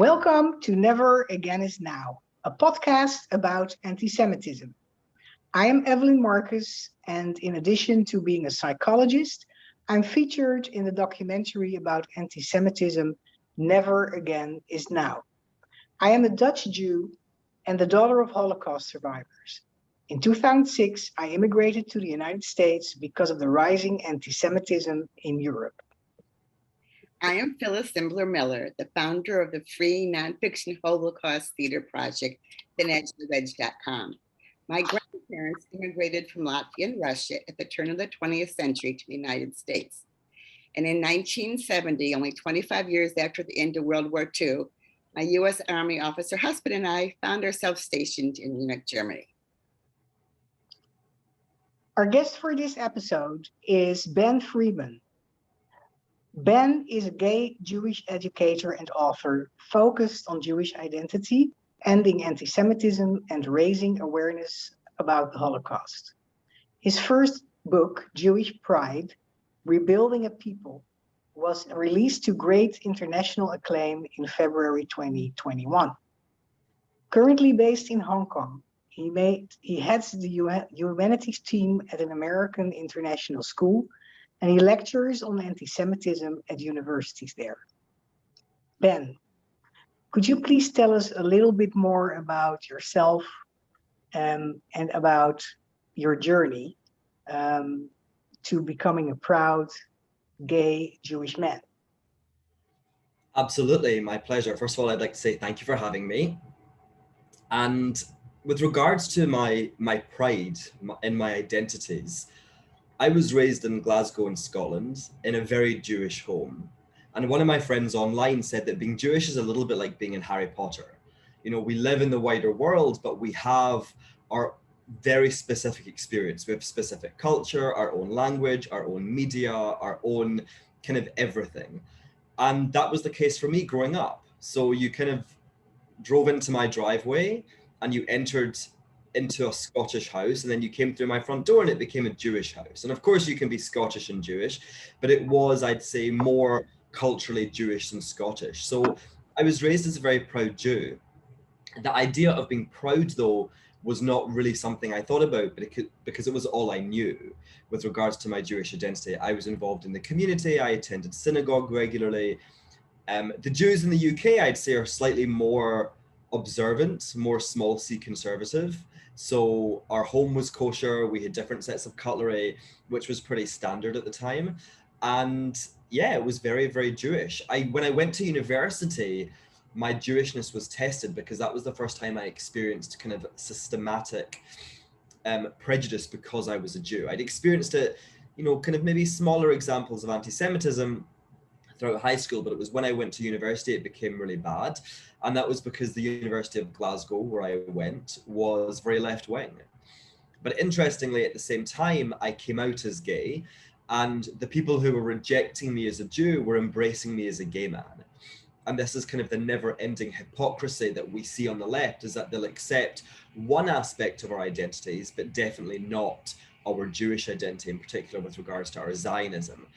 Welcome to Never Again is Now, a podcast about anti-Semitism. I am Evelyn Marcus, and in addition to being a psychologist, I'm featured in the documentary about anti-Semitism, Never Again is Now. I am a Dutch Jew and the daughter of Holocaust survivors. In 2006, I immigrated to the United States because of the rising anti-Semitism in Europe. I am Phyllis Zimbler-Miller, the founder of the free nonfiction Holocaust theater project, TheNedgeTheWedge.com. My grandparents immigrated from Latvia and Russia at the turn of the 20th century to the United States. And in 1970, only 25 years after the end of World War II, my U.S. Army officer husband and I found ourselves stationed in Munich, Germany. Our guest for this episode is Ben Freeman. Ben is a gay Jewish educator and author focused on Jewish identity, ending anti-Semitism, and raising awareness about the Holocaust. His first book, Jewish Pride, Rebuilding a People, was released to great international acclaim in February 2021. Currently based in Hong Kong, he heads the humanities team at an American international school, and he lectures on anti-Semitism at universities there. Ben, could you please tell us a little bit more about yourself and about your journey to becoming a proud gay Jewish man? Absolutely, my pleasure. First of all, I'd like to say thank you for having me. And with regards to my pride in my identities, I was raised in Glasgow in Scotland in a very Jewish home. And one of my friends online said that being Jewish is a little bit like being in Harry Potter. You know, we live in the wider world, but we have our very specific experience. We have specific culture, our own language, our own media, our own kind of everything. And that was the case for me growing up. So you kind of drove into my driveway and you entered into a Scottish house, and then you came through my front door and it became a Jewish house. And of course you can be Scottish and Jewish, but it was, I'd say, more culturally Jewish than Scottish. So I was raised as a very proud Jew. The idea of being proud, though, was not really something I thought about, but because it was all I knew with regards to my Jewish identity. I was involved in the community, I attended synagogue regularly. The Jews in the UK, I'd say, are slightly more observant, more small c conservative. So our home was kosher, we had different sets of cutlery, which was pretty standard at the time. And yeah, it was very, very Jewish. When I went to university, my Jewishness was tested because that was the first time I experienced kind of systematic prejudice because I was a Jew. I'd experienced it, you know, kind of maybe smaller examples of anti-Semitism throughout high school, but it was when I went to university, it became really bad. And that was because the University of Glasgow, where I went, was very left-wing. But interestingly, at the same time, I came out as gay, and the people who were rejecting me as a Jew were embracing me as a gay man. And this is kind of the never-ending hypocrisy that we see on the left, is that they'll accept one aspect of our identities, but definitely not our Jewish identity, in particular with regards to our Zionism.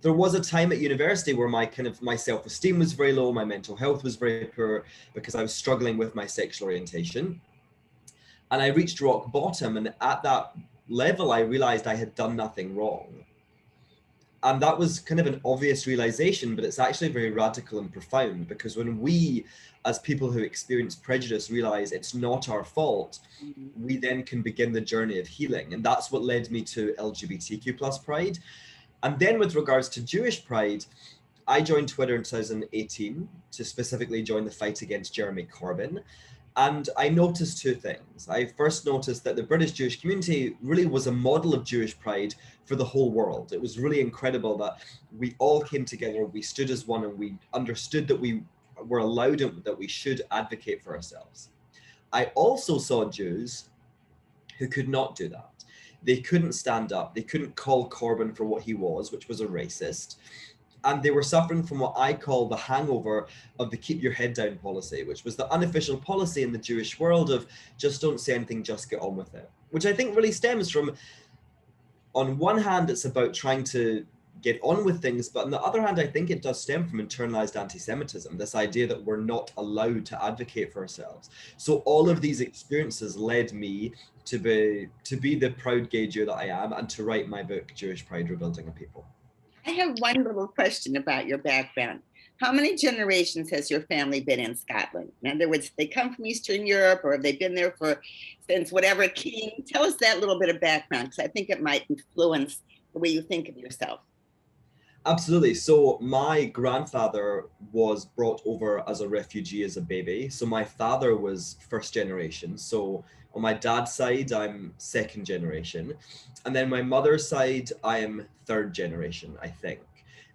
There was a time at university where my self-esteem was very low, my mental health was very poor because I was struggling with my sexual orientation. And I reached rock bottom, and at that level, I realized I had done nothing wrong. And that was kind of an obvious realization, but it's actually very radical and profound, because when we, as people who experience prejudice, realize it's not our fault, we then can begin the journey of healing. And that's what led me to LGBTQ plus pride. And then with regards to Jewish pride, I joined Twitter in 2018 to specifically join the fight against Jeremy Corbyn. And I noticed two things. I first noticed that the British Jewish community really was a model of Jewish pride for the whole world. It was really incredible that we all came together, we stood as one, and we understood that we were allowed and that we should advocate for ourselves. I also saw Jews who could not do that. They couldn't stand up. They couldn't call Corbyn for what he was, which was a racist. And they were suffering from what I call the hangover of the keep your head down policy, which was the unofficial policy in the Jewish world of just don't say anything, just get on with it. Which I think really stems from, on one hand, it's about trying to get on with things. But on the other hand, I think it does stem from internalized anti-Semitism, this idea that we're not allowed to advocate for ourselves. So all of these experiences led me to be the proud gay Jew that I am, and to write my book, Jewish Pride, Rebuilding a People. I have one little question about your background. How many generations has your family been in Scotland? In other words, they come from Eastern Europe, or have they been there since whatever king? Tell us that little bit of background, because I think it might influence the way you think of yourself. Absolutely. So my grandfather was brought over as a refugee as a baby. So my father was first generation. So on my dad's side, I'm second generation. And then my mother's side, I am third generation, I think.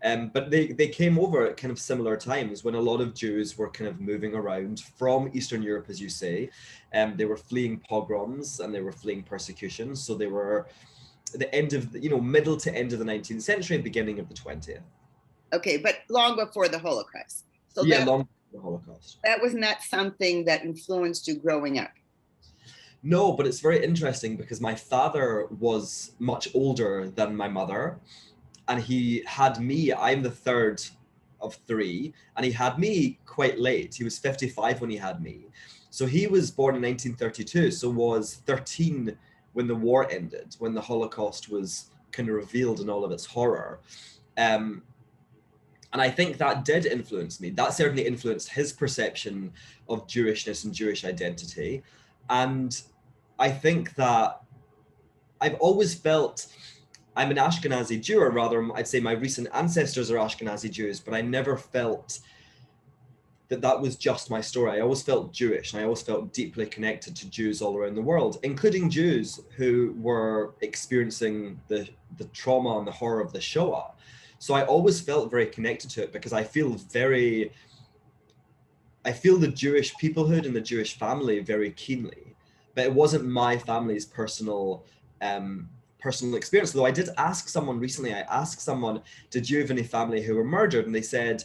But they came over at kind of similar times when a lot of Jews were kind of moving around from Eastern Europe, as you say. They were fleeing pogroms and they were fleeing persecution. So they were the end of the, middle to end of the 19th century, beginning of the 20th. Okay, but long before the Holocaust. So yeah, long before the Holocaust. That was not something that influenced you growing up. No, but it's very interesting because my father was much older than my mother, and he had me. I'm the third of three, and he had me quite late. He was 55 when he had me. So he was born in 1932, so was 13 when the war ended, when the Holocaust was kind of revealed in all of its horror. And I think that did influence me. That certainly influenced his perception of Jewishness and Jewish identity. And I think that I've always felt I'm an Ashkenazi Jew, or rather, I'd say my recent ancestors are Ashkenazi Jews, but I never felt that was just my story. I always felt Jewish, and I always felt deeply connected to Jews all around the world, including Jews who were experiencing the trauma and the horror of the Shoah. So I always felt very connected to it because I feel the Jewish peoplehood and the Jewish family very keenly, but it wasn't my family's personal experience. Though I did ask someone recently, did you have any family who were murdered? And they said,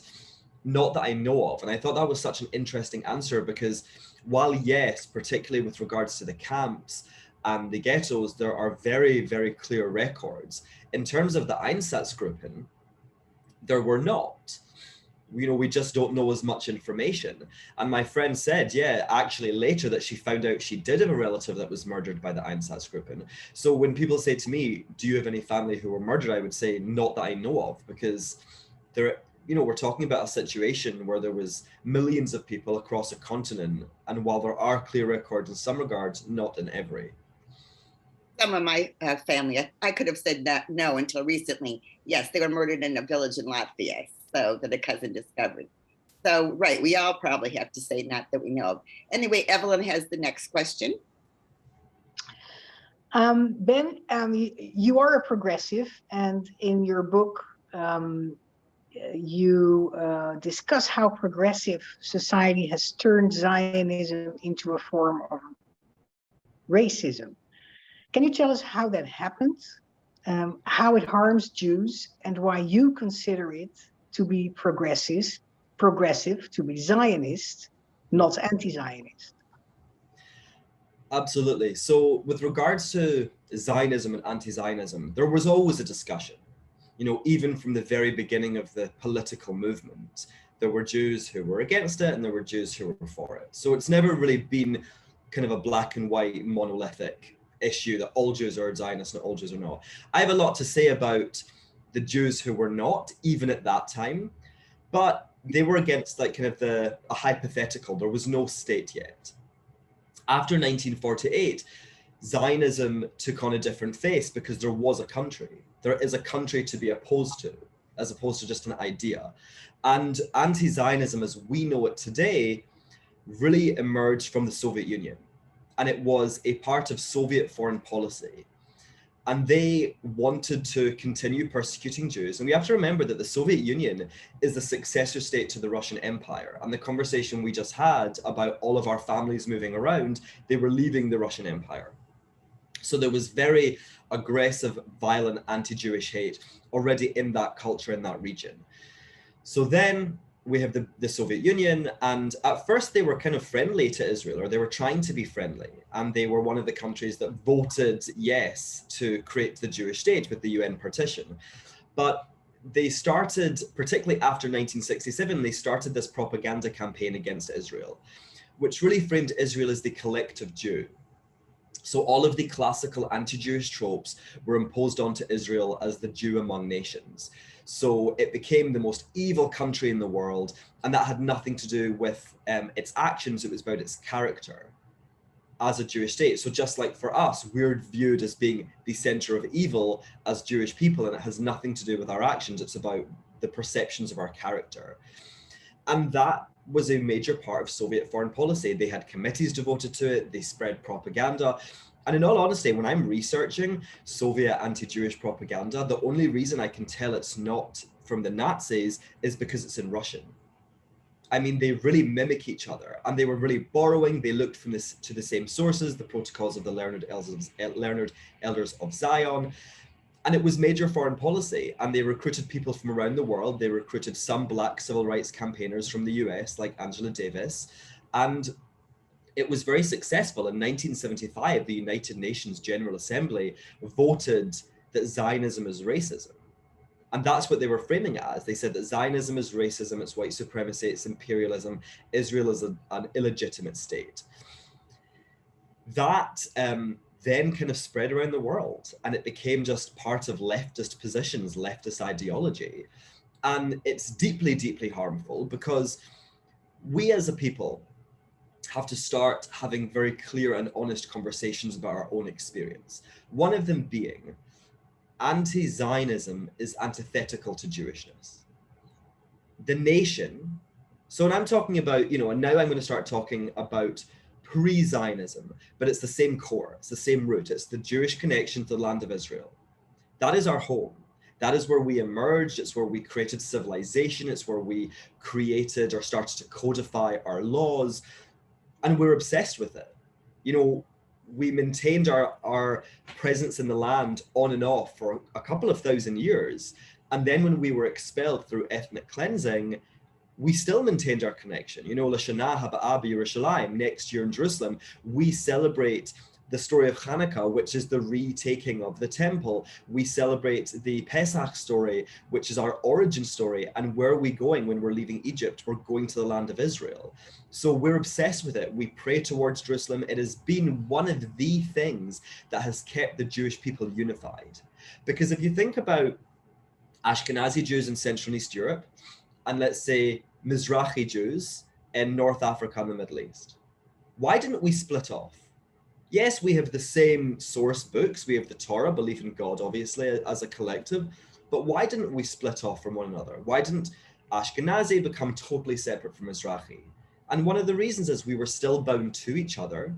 not that I know of. And I thought that was such an interesting answer because while yes, particularly with regards to the camps and the ghettos, there are very, very clear records. In terms of the Einsatzgruppen, there were not. We just don't know as much information. And my friend said, yeah, actually later that she found out she did have a relative that was murdered by the Einsatzgruppen. So when people say to me, do you have any family who were murdered? I would say, not that I know of, because we're talking about a situation where there was millions of people across a continent. And while there are clear records in some regards, not in every. Some of my family, I could have said that no until recently. Yes, they were murdered in a village in Latvia, so that a cousin discovered. So, right, we all probably have to say not that we know of. Anyway, Evelyn has the next question. Ben, you are a progressive, and in your book, you discuss how progressive society has turned Zionism into a form of racism. Can you tell us how that happened, how it harms Jews, and why you consider it to be progressive, to be Zionist, not anti-Zionist? Absolutely. So with regards to Zionism and anti-Zionism, there was always a discussion. Even from the very beginning of the political movement, there were Jews who were against it and there were Jews who were for it. So it's never really been kind of a black and white monolithic issue that all Jews are Zionists and all Jews are not. I have a lot to say about the Jews who were not, even at that time, but they were against like kind of a hypothetical. There was no state yet. After 1948, Zionism took on a different face because there was a country. There is a country to be opposed to, as opposed to just an idea. And anti-Zionism, as we know it today, really emerged from the Soviet Union. And it was a part of Soviet foreign policy. And they wanted to continue persecuting Jews. And we have to remember that the Soviet Union is the successor state to the Russian Empire. And the conversation we just had about all of our families moving around, they were leaving the Russian Empire. So there was very aggressive, violent, anti-Jewish hate already in that culture, in that region. So then we have the Soviet Union, and at first they were kind of friendly to Israel, or they were trying to be friendly, and they were one of the countries that voted yes to create the Jewish state with the UN partition. But they started, particularly after 1967, they started this propaganda campaign against Israel, which really framed Israel as the collective Jew. So all of the classical anti-Jewish tropes were imposed onto Israel as the Jew among nations. So it became the most evil country in the world, and that had nothing to do with its actions, it was about its character as a Jewish state. So just like for us, we're viewed as being the center of evil as Jewish people, and it has nothing to do with our actions, it's about the perceptions of our character. And that was a major part of Soviet foreign policy. They had committees devoted to it, they spread propaganda. And in all honesty, when I'm researching Soviet anti-Jewish propaganda, the only reason I can tell it's not from the Nazis is because it's in Russian. I mean, they really mimic each other, and they were really borrowing. They looked from this to the same sources, the protocols of the learned elders of Zion, and it was major foreign policy. And they recruited people from around the world. They recruited some Black civil rights campaigners from the US, like Angela Davis, and it was very successful. In 1975, the United Nations General Assembly voted that Zionism is racism. And that's what they were framing it as. They said that Zionism is racism, it's white supremacy, it's imperialism, Israel is an illegitimate state. That then kind of spread around the world, and it became just part of leftist positions, leftist ideology. And it's deeply, deeply harmful, because we as a people have to start having very clear and honest conversations about our own experience. One of them being, anti-Zionism is antithetical to Jewishness. The nation, so when I'm talking about, and now I'm going to start talking about pre-Zionism, but it's the same core, it's the same root, it's the Jewish connection to the land of Israel. That is our home. That is where we emerged, it's where we created civilization, it's where we created or started to codify our laws, and we're obsessed with it. We maintained our presence in the land on and off for a couple of thousand years. And then when we were expelled through ethnic cleansing, we still maintained our connection. L'Shana Haba'ah B'Yerushalayim, next year in Jerusalem, we celebrate the story of Hanukkah, which is the retaking of the temple. We celebrate the Pesach story, which is our origin story. And where are we going when we're leaving Egypt? We're going to the land of Israel. So we're obsessed with it. We pray towards Jerusalem. It has been one of the things that has kept the Jewish people unified. Because if you think about Ashkenazi Jews in Central and East Europe, and let's say Mizrahi Jews in North Africa and the Middle East, why didn't we split off? Yes, we have the same source books. We have the Torah, belief in God, obviously, as a collective. But why didn't we split off from one another? Why didn't Ashkenazi become totally separate from Mizrahi? And one of the reasons is we were still bound to each other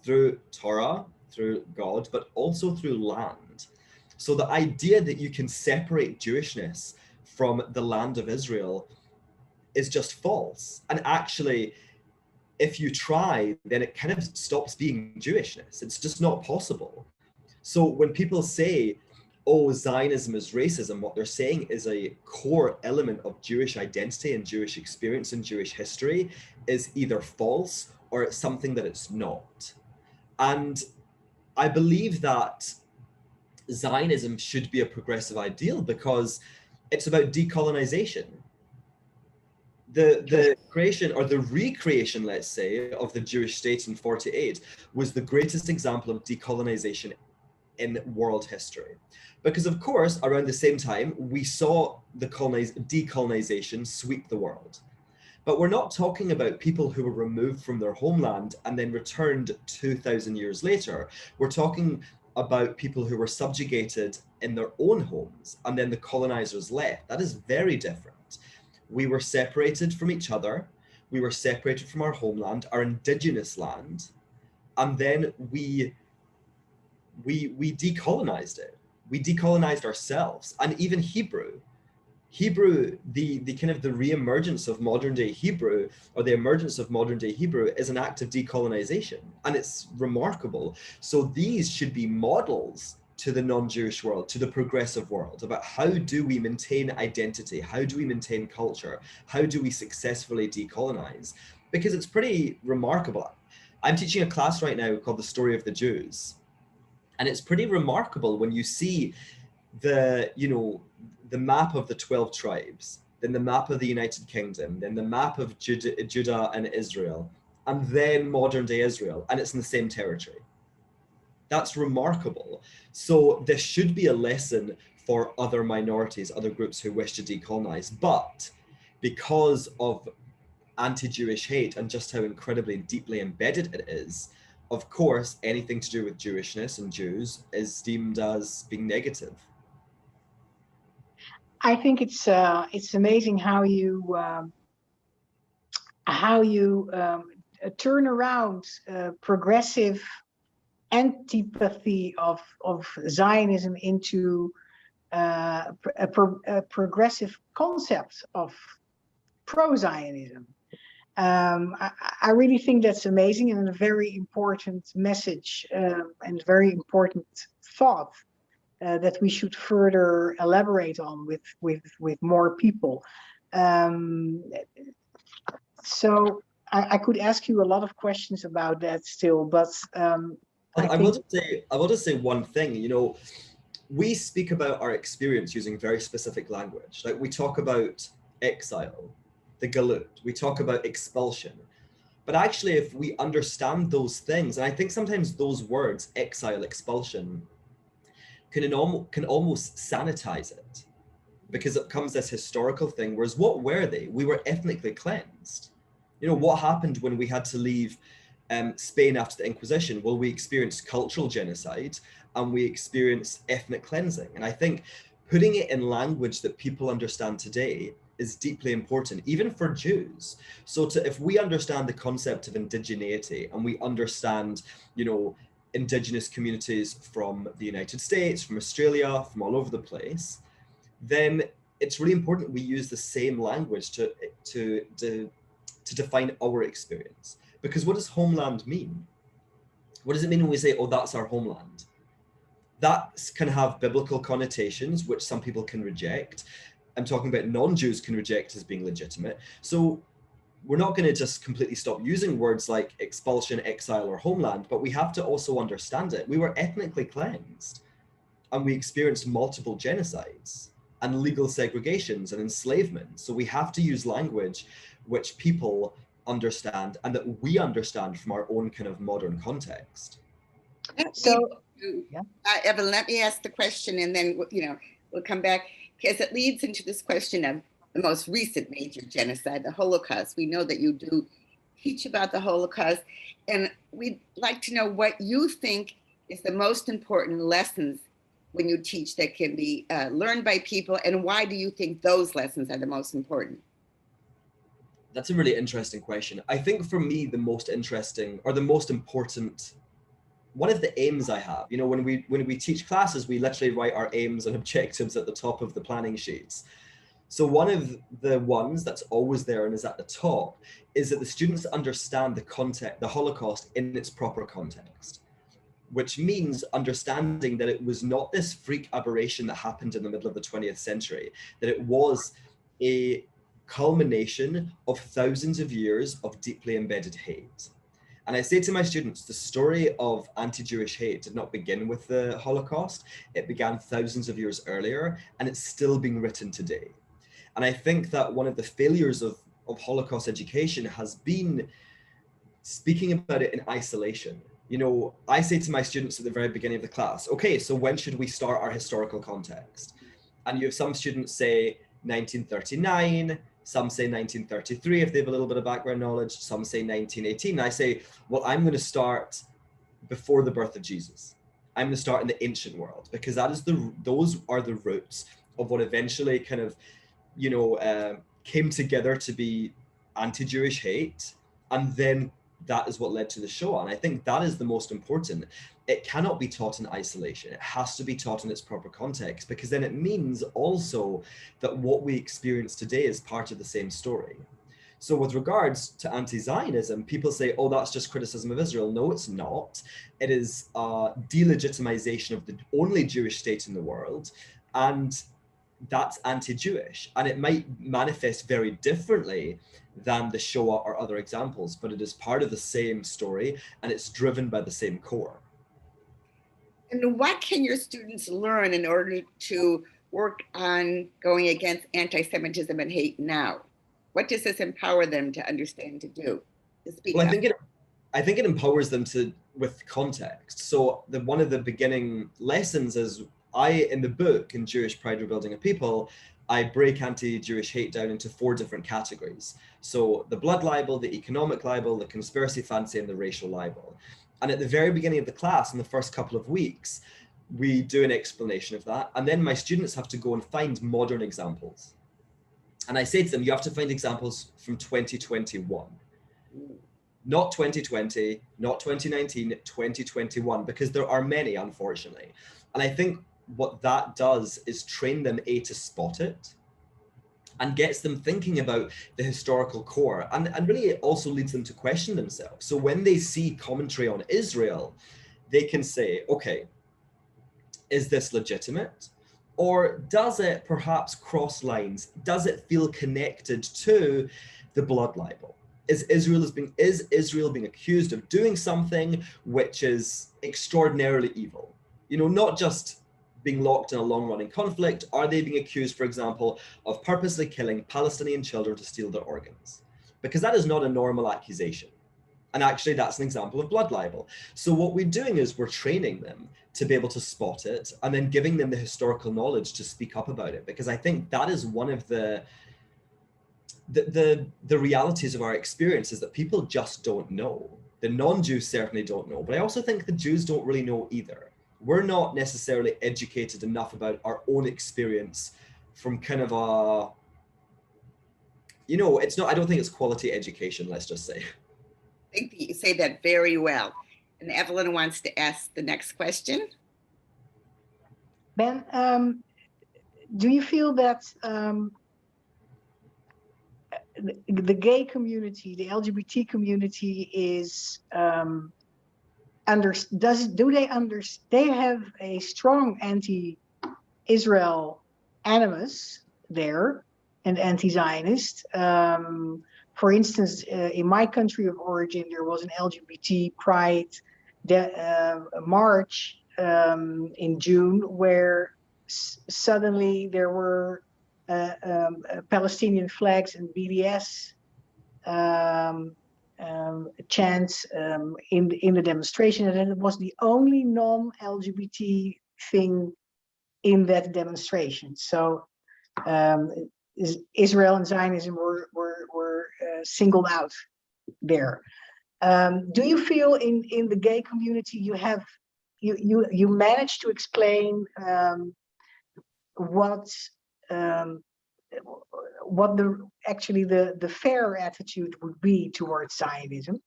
through Torah, through God, but also through land. So the idea that you can separate Jewishness from the land of Israel is just false. And actually, if you try, then it kind of stops being Jewishness. It's just not possible. So when people say, oh, Zionism is racism, what they're saying is a core element of Jewish identity and Jewish experience and Jewish history is either false or it's something that it's not. And I believe that Zionism should be a progressive ideal because it's about decolonization. The creation or the recreation, let's say, of the Jewish state in 48 was the greatest example of decolonization in world history. Because of course, around the same time, we saw the decolonization sweep the world. But we're not talking about people who were removed from their homeland and then returned 2,000 years later. We're talking about people who were subjugated in their own homes and then the colonizers left. That is very different. We were separated from each other. We were separated from our homeland, our indigenous land, and then we decolonized it. We decolonized ourselves, and even Hebrew, the kind of the reemergence of modern day Hebrew, or the emergence of modern day Hebrew, is an act of decolonization, and it's remarkable. So these should be models to the non-Jewish world, to the progressive world, about how do we maintain identity? How do we maintain culture? How do we successfully decolonize? Because it's pretty remarkable. I'm teaching a class right now called The Story of the Jews. And it's pretty remarkable when you see the the map of the 12 tribes, then the map of the United Kingdom, then the map of Judah and Israel, and then modern day Israel, and it's in the same territory. That's remarkable. So this should be a lesson for other minorities, other groups who wish to decolonize. But because of anti-Jewish hate and just how incredibly deeply embedded it is, of course, anything to do with Jewishness and Jews is deemed as being negative. I think it's amazing how you turn around progressive antipathy of Zionism into a progressive concept of pro-Zionism. I really think that's amazing and a very important message and very important thought that we should further elaborate on with more people. So I could ask you a lot of questions about that still, but I will just say one thing. You know, we speak about our experience using very specific language. Like we talk about exile, the galut, we talk about expulsion. But actually, if we understand those things, and I think sometimes those words, exile, expulsion, can almost sanitize it, because it becomes this historical thing. Whereas what were they? We were ethnically cleansed. You know, what happened when we had to leave Spain after the Inquisition? Well, we experienced cultural genocide and we experienced ethnic cleansing. And I think putting it in language that people understand today is deeply important, even for Jews. So if we understand the concept of indigeneity and we understand, you know, indigenous communities from the United States, from Australia, from all over the place, then it's really important we use the same language to define our experience. Because what does homeland mean? What does it mean when we say, oh, that's our homeland? That can have biblical connotations, which some people can reject. I'm talking about non-Jews can reject as being legitimate. So we're not going to just completely stop using words like expulsion, exile, or homeland, but we have to also understand it. We were ethnically cleansed and we experienced multiple genocides and legal segregations and enslavement. So we have to use language which people understand and that we understand from our own kind of modern context. so Yeah. Evelyn, let me ask the question and then, you know, we'll come back, because it leads into this question of the most recent major genocide, the Holocaust. We know that you do teach about the Holocaust, and we'd like to know what you think is the most important lessons when you teach that can be learned by people, and why do you think those lessons are the most important? That's a really interesting question. I think for me, the most interesting or the most important, one of the aims I have, you know, when we teach classes, we literally write our aims and objectives at the top of the planning sheets. So one of the ones that's always there and is at the top is that the students understand the context, the Holocaust in its proper context, which means understanding that it was not this freak aberration that happened in the middle of the 20th century, that it was a culmination of thousands of years of deeply embedded hate. And I say to my students, the story of anti-Jewish hate did not begin with the Holocaust. It began thousands of years earlier, and it's still being written today. And I think that one of the failures of Holocaust education has been speaking about it in isolation. You know, I say to my students at the very beginning of the class, okay, so when should we start our historical context? And you have some students say 1939, some say 1933 if they have a little bit of background knowledge, some say 1918. I say, well, I'm going to start before the birth of Jesus. I'm going to start in the ancient world, because that is those are the roots of what eventually kind of, you know, came together to be anti-Jewish hate, and then that is what led to the Shoah. And I think that is the most important. It cannot be taught in isolation. It has to be taught in its proper context, because then it means also that what we experience today is part of the same story. So with regards to anti-Zionism, people say, oh, that's just criticism of Israel. No, it's not. It is delegitimization of the only Jewish state in the world. And that's anti-Jewish. And it might manifest very differently than the Shoah or other examples, but it is part of the same story and it's driven by the same core. And what can your students learn in order to work on going against anti-Semitism and hate now? What does this empower them to understand to do, to speak Well, up? I think it empowers them to with context. So one of the beginning lessons is in the book in Jewish Pride Rebuilding a People, I break anti-Jewish hate down into 4 different categories. So the blood libel, the economic libel, the conspiracy fancy, and the racial libel. And at the very beginning of the class, in the first couple of weeks, we do an explanation of that. And then my students have to go and find modern examples. And I say to them, you have to find examples from 2021. Not 2020, not 2019, 2021, because there are many, unfortunately. And I think what that does is train them, to spot it, and gets them thinking about the historical core, and really it also leads them to question themselves. So when they see commentary on Israel, they can say, okay, is this legitimate? Or does it perhaps cross lines? Does it feel connected to the blood libel? Is Israel being accused of doing something which is extraordinarily evil? You know, not just being locked in a long-running conflict. Are they being accused, for example, of purposely killing Palestinian children to steal their organs? Because that is not a normal accusation. And actually, that's an example of blood libel. So what we're doing is we're training them to be able to spot it, and then giving them the historical knowledge to speak up about it. Because I think that is one of the realities of our experience, is that people just don't know. The non-Jews certainly don't know, but I also think the Jews don't really know either. We're not necessarily educated enough about our own experience from kind of a, you know, it's not, I don't think it's quality education, let's just say. I think that you say that very well. And Evelyn wants to ask the next question. Ben, do you feel that the gay community, the LGBT community is they have a strong anti-Israel animus there, and anti-Zionist. For instance, in my country of origin, there was an LGBT pride march in June, where suddenly there were Palestinian flags and BDS chants in the demonstration, and it was the only non-LGBT thing in that demonstration. So Israel and Zionism were singled out there. Do you feel in the gay community you managed to explain what the fair attitude would be towards Zionism?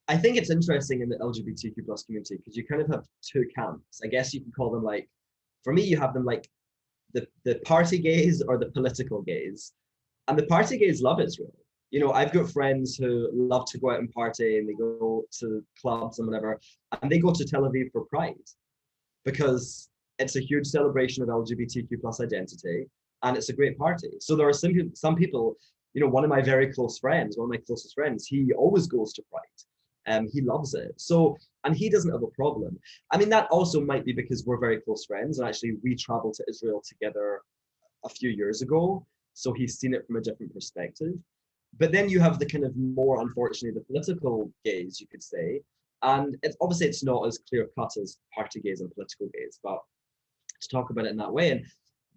I think it's interesting in the LGBTQ plus community because you kind of have 2 camps. I guess you can call them, like, for me, you have them like the party gays or the political gays. And the party gays love Israel. You know, I've got friends who love to go out and party, and they go to clubs and whatever, and they go to Tel Aviv for Pride because it's a huge celebration of LGBTQ plus identity, and it's a great party. So there are some people, you know, one of my closest friends, he always goes to Pride. He loves it. So, and he doesn't have a problem. I mean, that also might be because we're very close friends, and actually we traveled to Israel together a few years ago. So he's seen it from a different perspective. But then you have the kind of more, unfortunately, the political gays, you could say. And it's not as clear cut as party gays and political gays, but to talk about it in that way. And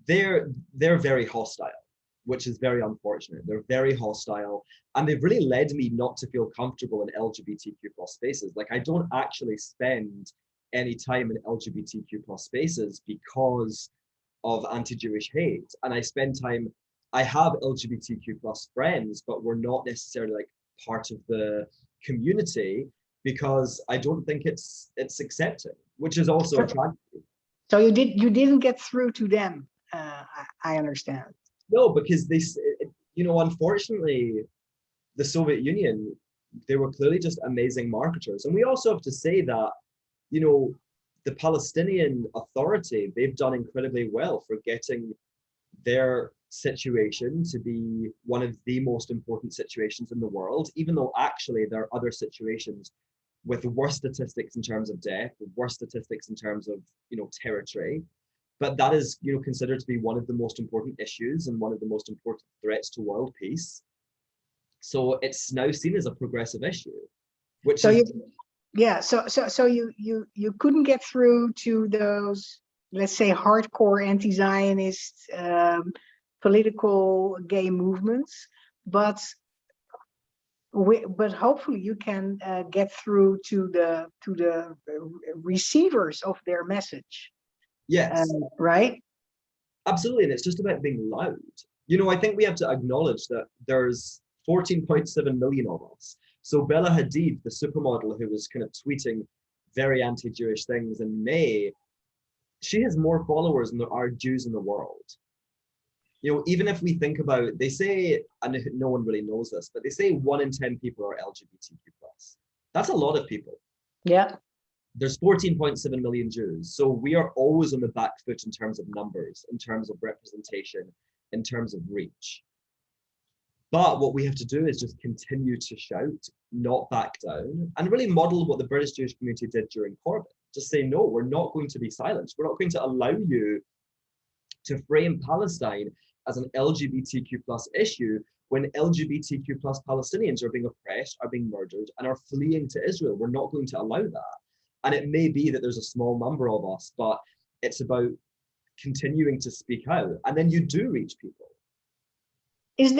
they're very hostile, which is very unfortunate. They're very hostile, and they've really led me not to feel comfortable in LGBTQ plus spaces. Like, I don't actually spend any time in LGBTQ plus spaces because of anti-Jewish hate. And I have LGBTQ plus friends, but we're not necessarily like part of the community because I don't think it's accepted, which is also a tragedy. So you didn't get through to them, I understand. No, because unfortunately, the Soviet Union, they were clearly just amazing marketers. And we also have to say that, you know, the Palestinian Authority, they've done incredibly well for getting their situation to be one of the most important situations in the world, even though actually there are other situations with worse statistics in terms of death, with worse statistics in terms of, territory. But that is, considered to be one of the most important issues and one of the most important threats to world peace. So it's now seen as a progressive issue, which So is you couldn't get through to those, let's say, hardcore anti-Zionist political gay movements, but hopefully you can get through to the receivers of their message. yes, Right? absolutely, and it's just about being loud. I think we have to acknowledge that there's 14.7 million of us. So Bella Hadid, the supermodel who was kind of tweeting very anti-Jewish things in May, she has more followers than there are Jews in the world. Even if we think about, they say, and no one really knows this, but they say 1 in 10 people are LGBTQ+. That's a lot of people. Yeah. There's 14.7 million Jews. So we are always on the back foot in terms of numbers, in terms of representation, in terms of reach. But what we have to do is just continue to shout, not back down, and really model what the British Jewish community did during Corbyn. Just say, no, we're not going to be silenced. We're not going to allow you to frame Palestine as an LGBTQ plus issue when LGBTQ plus Palestinians are being oppressed, are being murdered, and are fleeing to Israel. We're not going to allow that. And it may be that there's a small number of us, but it's about continuing to speak out. And then you do reach people. Is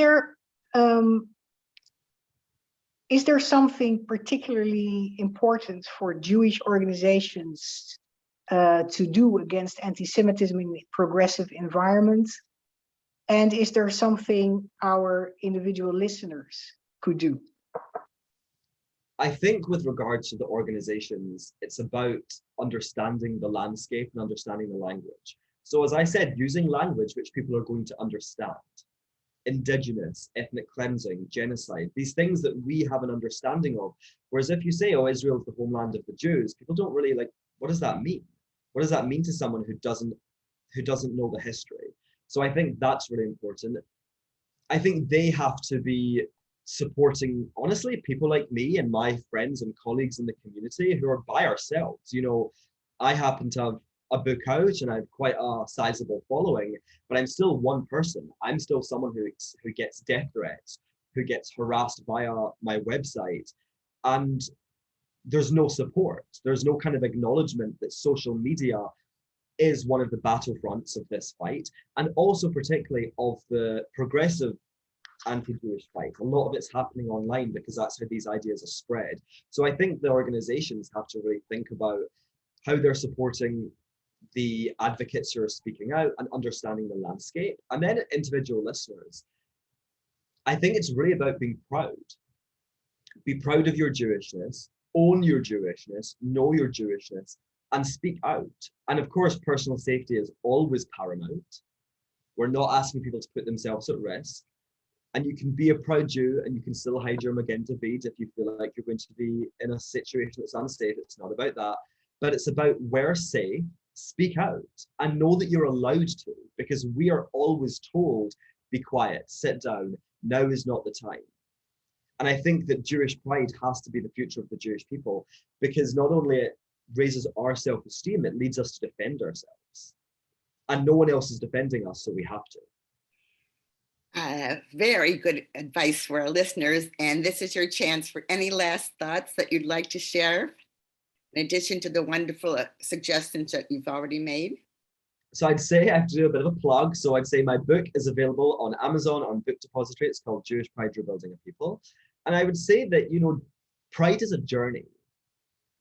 there something particularly important for Jewish organizations to do against anti-Semitism in a progressive environment? And is there something our individual listeners could do? I think with regards to the organizations, it's about understanding the landscape and understanding the language. So as I said, using language which people are going to understand. Indigenous, ethnic cleansing, genocide, these things that we have an understanding of. Whereas if you say, oh, Israel is the homeland of the Jews, people don't really what does that mean? What does that mean to someone who doesn't know the history? So I think that's really important. I think they have to be supporting, honestly, people like me and my friends and colleagues in the community who are by ourselves. I happen to have a book out and I have quite a sizable following, but I'm still one person. I'm still someone who gets death threats, who gets harassed via my website, and there's no support. There's no kind of acknowledgement that social media is one of the battlefronts of this fight, and also particularly of the progressive anti-Jewish fight. A lot of it's happening online because that's how these ideas are spread. So I think the organizations have to really think about how they're supporting the advocates who are speaking out and understanding the landscape. And then individual listeners, I think it's really about being proud. Be proud of your Jewishness, own your Jewishness, know your Jewishness, and speak out. And of course, personal safety is always paramount. We're not asking people to put themselves at risk. And you can be a proud Jew and you can still hide your Magen David if you feel like you're going to be in a situation that's unsafe. It's not about that. But it's about wear safe, speak out, and know that you're allowed to, because we are always told, be quiet, sit down, now is not the time. And I think that Jewish pride has to be the future of the Jewish people, because not only it raises our self-esteem, it leads us to defend ourselves. And no one else is defending us, so we have to. Very good advice for our listeners. And this is your chance for any last thoughts that you'd like to share, in addition to the wonderful suggestions that you've already made. So I'd say I have to do a bit of a plug. So I'd say my book is available on Amazon, on Book Depository. It's called Jewish Pride, Rebuilding a People. And I would say that, pride is a journey.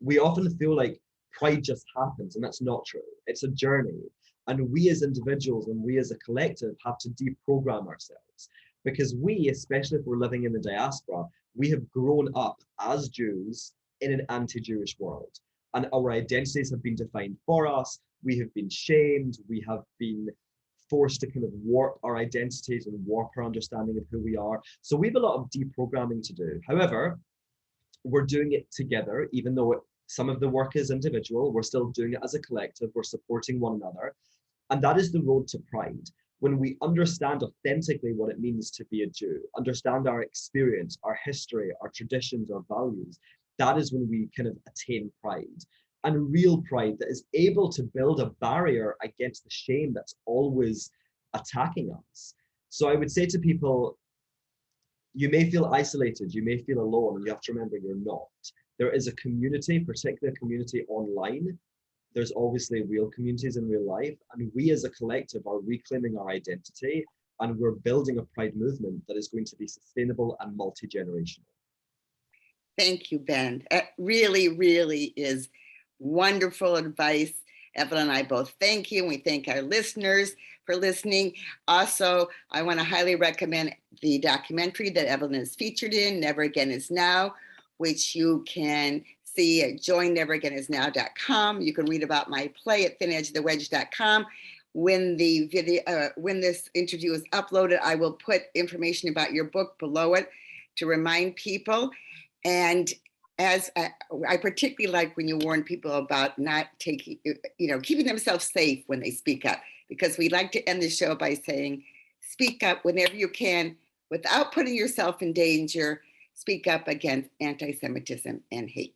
We often feel like pride just happens, and that's not true. It's a journey. And we as individuals and we as a collective have to deprogram ourselves, because we, especially if we're living in the diaspora, we have grown up as Jews in an anti-Jewish world. And our identities have been defined for us. We have been shamed. We have been forced to kind of warp our identities and warp our understanding of who we are. So we have a lot of deprogramming to do. However, we're doing it together, even though some of the work is individual, we're still doing it as a collective, we're supporting one another. And that is the road to pride. When we understand authentically what it means to be a Jew, understand our experience, our history, our traditions, our values, that is when we kind of attain pride. And real pride that is able to build a barrier against the shame that's always attacking us. So I would say to people, you may feel isolated, you may feel alone, and you have to remember you're not. There is a community, particularly a community online. There's obviously real communities in real life, and we as a collective are reclaiming our identity, and we're building a pride movement that is going to be sustainable and multi-generational. Thank you, Ben. It really, really is wonderful advice. Evelyn and I both thank you, and we thank our listeners for listening. Also, I want to highly recommend the documentary that Evelyn is featured in, Never Again Is Now, which you can see at joinneveragainisnow.com. You can read about my play at thinedgeofthewedge.com. When the video, when this interview is uploaded, I will put information about your book below it to remind people. And as I particularly like when you warn people about not taking, keeping themselves safe when they speak up, because we like to end the show by saying, speak up whenever you can without putting yourself in danger. Speak up against anti-Semitism and hate.